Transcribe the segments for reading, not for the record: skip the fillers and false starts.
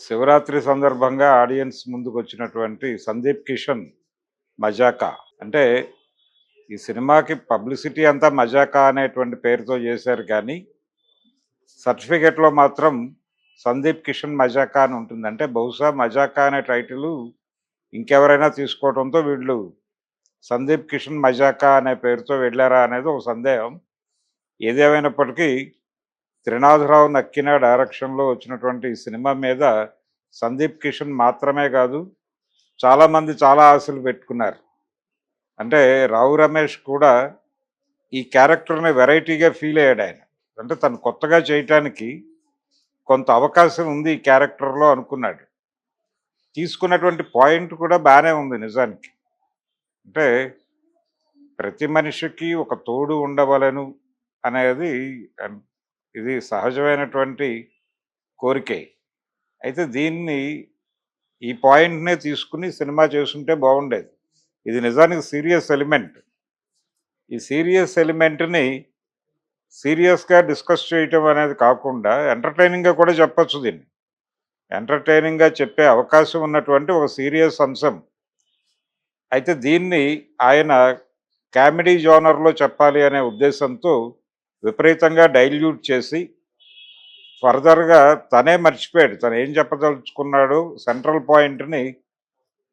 శివరాత్రి సందర్భంగా ఆడియన్స్ ముందుకొచ్చినటువంటి 'సందీప్ కిషన్' 'మజాకా'. అంటే ఈ సినిమాకి పబ్లిసిటీ అంతా 'మజాకా' అనేటువంటి పేరుతో చేశారు కానీ, సర్టిఫికేట్‌లో మాత్రం 'సందీప్ కిషన్ మజాకా' అని ఉంటుంది. అంటే బహుశా 'మజాకా' అనే టైటిలు ఇంకెవరైనా తీసుకోవడంతో వీళ్ళు 'సందీప్ కిషన్ మజాకా' అనే పేరుతో వెళ్లారా అనేది ఒక సందేహం. ఏదేమైనప్పటికీ త్రినాథరావు నక్కిన డైరెక్షన్‌లో వచ్చినటువంటి ఈ సినిమా మీద సందీప్ కిషన్ మాత్రమే కాదు, చాలామంది చాలా ఆశలు పెట్టుకున్నారు. అంటే రావు రమేష్ కూడా ఈ క్యారెక్టర్‌ని వెరైటీగా ఫీల్ అయ్యాడాయన. అంటే తను కొత్తగా చేయటానికి కొంత అవకాశం ఉంది ఈ క్యారెక్టర్‌లో అనుకున్నాడు. తీసుకున్నటువంటి పాయింట్ కూడా బానే ఉంది నిజానికి. అంటే ప్రతి మనిషికి ఒక తోడు ఉండవలెను అనేది అన్ ఇది సహజమైనటువంటి కోరికే. అయితే దీన్ని ఈ పాయింట్‌నే తీసుకొని సినిమా చేసుంటే బాగుండేది. ఇది నిజానికి సీరియస్ ఎలిమెంట్. ఈ సీరియస్ ఎలిమెంట్‌ని సీరియస్‌గా డిస్కస్ చేయటం అనేది కాకుండా ఎంటర్‌టైనింగ్‌గా కూడా చెప్పొచ్చు దీన్ని. ఎంటర్‌టైనింగ్‌గా చెప్పే అవకాశం ఉన్నటువంటి ఒక సీరియస్ అంశం. అయితే దీన్ని ఆయన కామెడీ జోనర్‌లో చెప్పాలి అనే ఉద్దేశంతో విపరీతంగా డైల్యూట్ చేసి ఫర్దర్‌గా తనే మర్చిపోయాడు. తను ఏం చెప్పదలుచుకున్నాడో సెంట్రల్ పాయింట్‌ని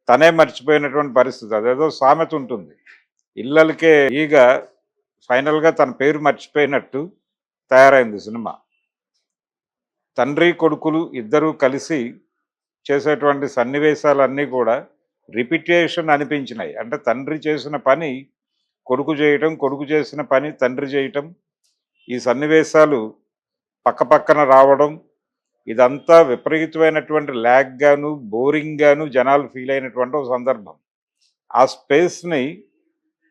తనే మర్చిపోయినటువంటి పరిస్థితి. అదేదో సామెత ఉంటుంది. ఇల్లలకే ఈగ ఫైనల్‌గా తన పేరు మర్చిపోయినట్టు తయారైంది సినిమా. తండ్రి, కొడుకులు ఇద్దరూ కలిసి చేసేటువంటి సన్నివేశాలన్నీ కూడా రిపిటేషన్ అనిపించినాయి. అంటే తండ్రి చేసిన పని కొడుకు చేయటం, కొడుకు చేసిన పని తండ్రి చేయటం, ఈ సన్నివేశాలు పక్కపక్కన రావడం, ఇదంతా విపరీతమైనటువంటి ల్యాగ్‌గాను, బోరింగ్‌గాను జనాలు ఫీల్ అయినటువంటి ఒక సందర్భం. ఆ స్పేస్‌ని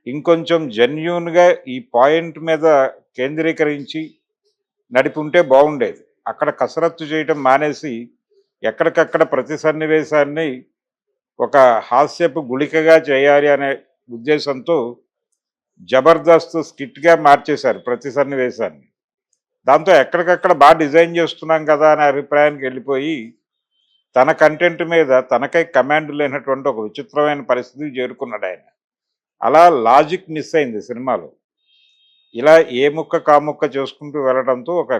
ఇంకొంచెం జెన్యూన్‌గా ఈ పాయింట్ మీద కేంద్రీకరించి నడిపుంటే బాగుండేది. అక్కడ కసరత్తు చేయటం మానేసి ఎక్కడికక్కడ ప్రతి సన్నివేశాన్ని ఒక హాస్యపు గుళికగా చేయాలి అనే ఉద్దేశంతో జబర్దస్త్ స్కిట్‌గా మార్చేశారు ప్రతి సన్నివేశాన్ని. దాంతో ఎక్కడికక్కడ డిజైన్ చేస్తున్నాం కదా అనే అభిప్రాయానికి వెళ్ళిపోయి, తన కంటెంట్ మీద తనకై కమాండ్ లేనటువంటి ఒక విచిత్రమైన పరిస్థితికి చేరుకున్నాడాయన. అలా లాజిక్ మిస్ అయింది సినిమాలో. ఇలా ఏ ముక్క కాముక్క చేసుకుంటూ వెళ్ళడంతో ఒక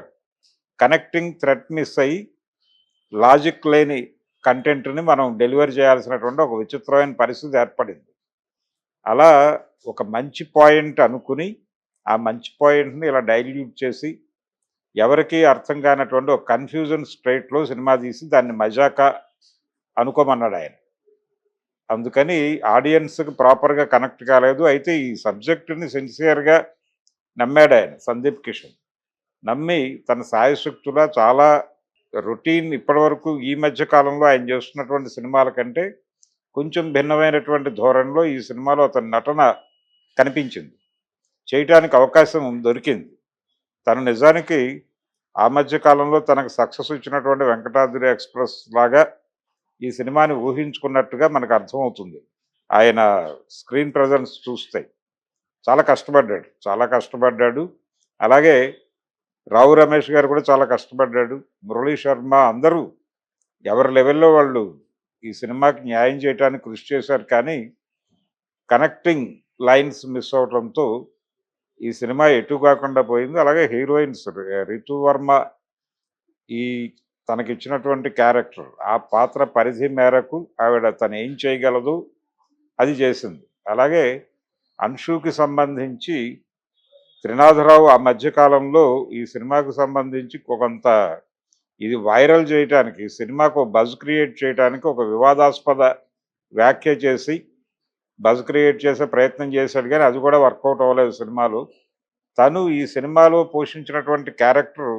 కనెక్టింగ్ థ్రెడ్ మిస్ అయ్యి, లాజిక్ లేని కంటెంట్‌ని మనం డెలివర్ చేయాల్సినటువంటి ఒక విచిత్రమైన పరిస్థితి ఏర్పడింది. అలా ఒక మంచి పాయింట్ అనుకుని, ఆ మంచి పాయింట్‌ని ఇలా డైల్యూట్ చేసి, ఎవరికీ అర్థం కానటువంటి ఒక కన్‌ఫ్యూజన్ స్ట్రెయిట్‌లో సినిమా తీసి దాన్ని మజాకా అనుకోమన్నాడాయన. అందుకని ఆడియన్స్‌కి ప్రాపర్‌గా కనెక్ట్ కాలేదు. అయితే ఈ సబ్జెక్ట్‌ని సిన్సియర్‌గా నమ్మాడాయన 'సందీప్ కిషన్.' నమ్మి తన శాయశక్తులా చాలా రొటీన్ ఇప్పటివరకు ఈ మధ్య కాలంలో ఆయన చేస్తున్నటువంటి సినిమాల కంటే కొంచెం భిన్నమైనటువంటి ధోరణిలో ఈ సినిమాలో అతని నటన కనిపించింది. చేయటానికి అవకాశం దొరికింది. తను నిజానికి ఆ మధ్య కాలంలో తనకు సక్సెస్ ఇచ్చినటువంటి 'వెంకటాద్రి ఎక్స్‌ప్రెస్' లాగా ఈ సినిమాని ఊహించుకున్నట్టుగా మనకు అర్థమవుతుంది. ఆయన స్క్రీన్ ప్రెజెన్స్ చూస్తే. చాలా కష్టపడ్డాడు. చాలా కష్టపడ్డాడు. అలాగే రావు రమేష్ గారు కూడా చాలా కష్టపడ్డాడు. మురళీ శర్మ అందరూ ఎవరి లెవెల్‌లో వాళ్ళు ఈ సినిమాకి న్యాయం చేయటానికి కృషి చేశారు. కానీ కనెక్టింగ్ లైన్స్ మిస్ అవ్వటంతో ఈ సినిమా ఎటు కాకుండా పోయింది. అలాగే హీరోయిన్స్ రితు వర్మ ఈ తనకిచ్చినటువంటి క్యారెక్టర్, ఆ పాత్ర పరిధి మేరకు ఆవిడ తను ఏం చేయగలదో అది చేసింది. అలాగే అన్షుకి సంబంధించి త్రినాథరావు ఆ మధ్య కాలంలో ఈ సినిమాకు సంబంధించి కొంత ఇది వైరల్ చేయటానికి, సినిమాకు బజ్ క్రియేట్ చేయటానికి ఒక వివాదాస్పద వ్యాఖ్య చేసి బజ్ క్రియేట్ చేసే ప్రయత్నం చేశాడు కానీ అది కూడా వర్కౌట్ అవ్వలేదు సినిమాలో. తను ఈ సినిమాలో పోషించినటువంటి క్యారెక్టర్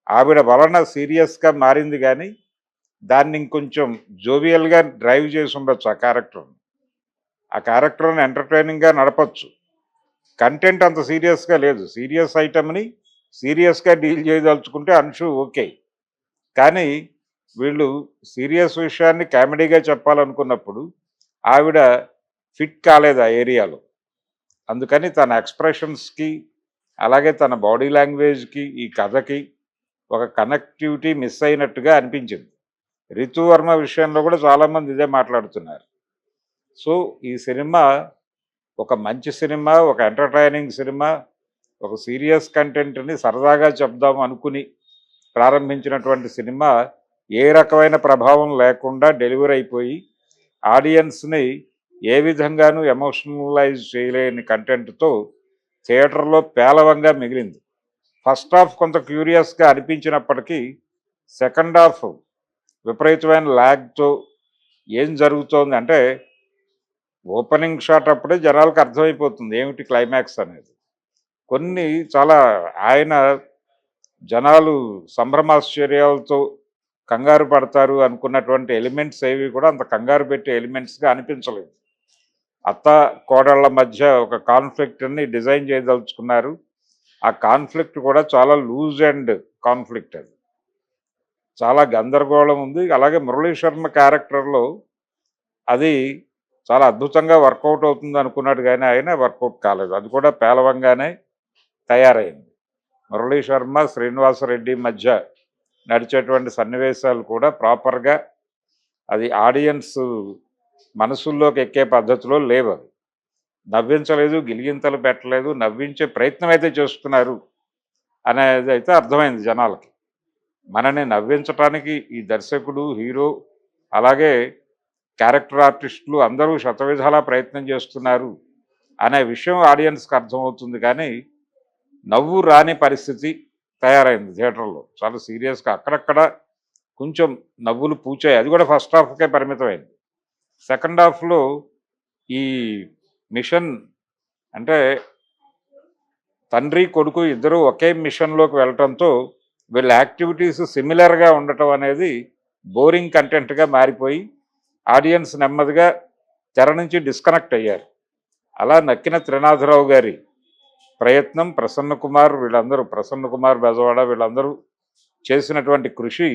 ఆవిడ వలన సీరియస్‌గా మారింది గానీ, దాన్ని ఇంకొంచెం జోవియల్‌గా డ్రైవ్ చేసి ఉండొచ్చు ఆ క్యారెక్టర్‌ని. ఆ క్యారెక్టర్‌ని ఎంటర్‌టైనింగ్‌గా నడపొచ్చు. కంటెంట్ అంత సీరియస్‌గా లేదు. సీరియస్ ఐటెమ్‌ని సీరియస్‌గా డీల్ చేయదలుచుకుంటే అన్షు ఓకే. కానీ వీళ్ళు సీరియస్ విషయాన్ని కామెడీగా చెప్పాలనుకున్నప్పుడు ఆవిడ ఫిట్ కాలేదు ఆ ఏరియాలో. అందుకని తన ఎక్స్‌ప్రెషన్స్‌కి, అలాగే తన బాడీ లాంగ్వేజ్‌కి, ఈ కథకి ఒక కనెక్టివిటీ మిస్ అయినట్టుగా అనిపించింది. రితువర్మ విషయంలో కూడా చాలామంది ఇదే మాట్లాడుతున్నారు. సో ఈ సినిమా ఒక మంచి సినిమా, ఒక ఎంటర్టైనింగ్ సినిమా, ఒక సీరియస్ కంటెంట్ని సరదాగా చెప్దాం అనుకుని ప్రారంభించినటువంటి సినిమా ఏ రకమైన ప్రభావం లేకుండా డెలివరీ అయిపోయి ఆడియన్స్ని ఏ విధంగానూ ఎమోషనలైజ్ చేయలేని కంటెంట్తో థియేటర్లో పేలవంగా మిగిలింది. ఫస్ట్ హాఫ్ కొంత క్యూరియస్గా అనిపించినప్పటికీ సెకండ్ హాఫ్ విపరీతమైన ల్యాగ్తో ఏం జరుగుతోంది అంటే ఓపెనింగ్ షాట్ అప్పుడే జనాలకు అర్థమైపోతుంది ఏమిటి క్లైమాక్స్ అనేది. కొన్ని చాలా ఆయన జనాలు సంభ్రమాశ్చర్యాలతో కంగారు పడతారు అనుకున్నటువంటి ఎలిమెంట్స్ ఏవి కూడా అంత కంగారు పెట్టే ఎలిమెంట్స్గా అనిపించలేదు. అత్త కోడళ్ళ మధ్య ఒక కాన్ఫ్లిక్ట్ని డిజైన్ చేయదలుచుకున్నారు. ఆ కాన్ఫ్లిక్ట్ కూడా చాలా లూజ్ అండ్ కాన్ఫ్లిక్ట్, అది చాలా గందరగోళం ఉంది. అలాగే మురళీ శర్మ క్యారెక్టర్లో అది చాలా అద్భుతంగా వర్కౌట్ అవుతుంది అనుకున్నాడు, కానీ ఆయన వర్కౌట్ కాలేదు. అది కూడా పేలవంగానే తయారైంది. మురళీ శర్మ శ్రీనివాసరెడ్డి మధ్య నడిచేటువంటి సన్నివేశాలు కూడా ప్రాపర్గా అది ఆడియన్స్ మనసుల్లోకి ఎక్కే పద్ధతిలో లేవు. అది నవ్వించలేదు, గిలిగింతలు పెట్టలేదు, నవ్వించే ప్రయత్నం అయితే చేస్తున్నారు అనేది అయితే అర్థమైంది జనాలకి. మనని నవ్వించటానికి ఈ దర్శకుడు, హీరో, అలాగే క్యారెక్టర్ ఆర్టిస్టులు అందరూ శతవిధాలా ప్రయత్నం చేస్తున్నారు అనే విషయం ఆడియన్స్కి అర్థమవుతుంది. కానీ నవ్వు రాని పరిస్థితి తయారైంది థియేటర్లో. చాలా సీరియస్గా అక్కడక్కడ కొంచెం నవ్వులు పూచాయి. అది కూడా ఫస్ట్ హాఫ్కే పరిమితమైంది. సెకండ్ హాఫ్లో ఈ మిషన్ అంటే తండ్రి కొడుకు ఇద్దరు ఒకే మిషన్లోకి వెళ్ళటంతో వీళ్ళ యాక్టివిటీస్ సిమిలర్గా ఉండటం అనేది బోరింగ్ కంటెంట్గా మారిపోయి ఆడియన్స్ నెమ్మదిగా తెర నుంచి డిస్కనెక్ట్ అయ్యారు. అలా నక్కిన త్రినాథరావు గారి ప్రయత్నం, ప్రసన్న కుమార్ వీళ్ళందరూ, ప్రసన్న కుమార్ బెజవాడ వీళ్ళందరూ చేసినటువంటి కృషి,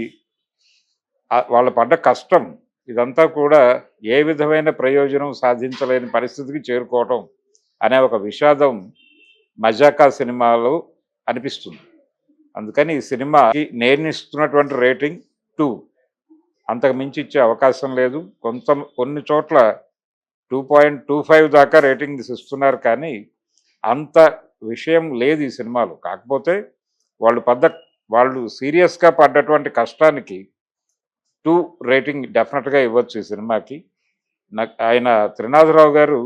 వాళ్ళు పడ్డ కష్టం, ఇదంతా కూడా ఏ విధమైన ప్రయోజనం సాధించలేని పరిస్థితికి చేరుకోవటం అనే ఒక విషాదం మజాకా సినిమాలో అనిపిస్తుంది. అందుకని ఈ సినిమాకి నేను ఇస్తున్నటువంటి రేటింగ్ 2, అంతకు మించి ఇచ్చే అవకాశం లేదు. కొన్ని చోట్ల 2.25 దాకా రేటింగ్స్ ఇస్తున్నారు, కానీ అంత విషయం లేదు ఈ సినిమాలో. కాకపోతే వాళ్ళు సీరియస్గా పడ్డటువంటి కష్టానికి 2 రేటింగ్ డెఫినెట్గా ఇవ్వచ్చు ఈ సినిమాకి. ఆయన త్రినాథరావు గారు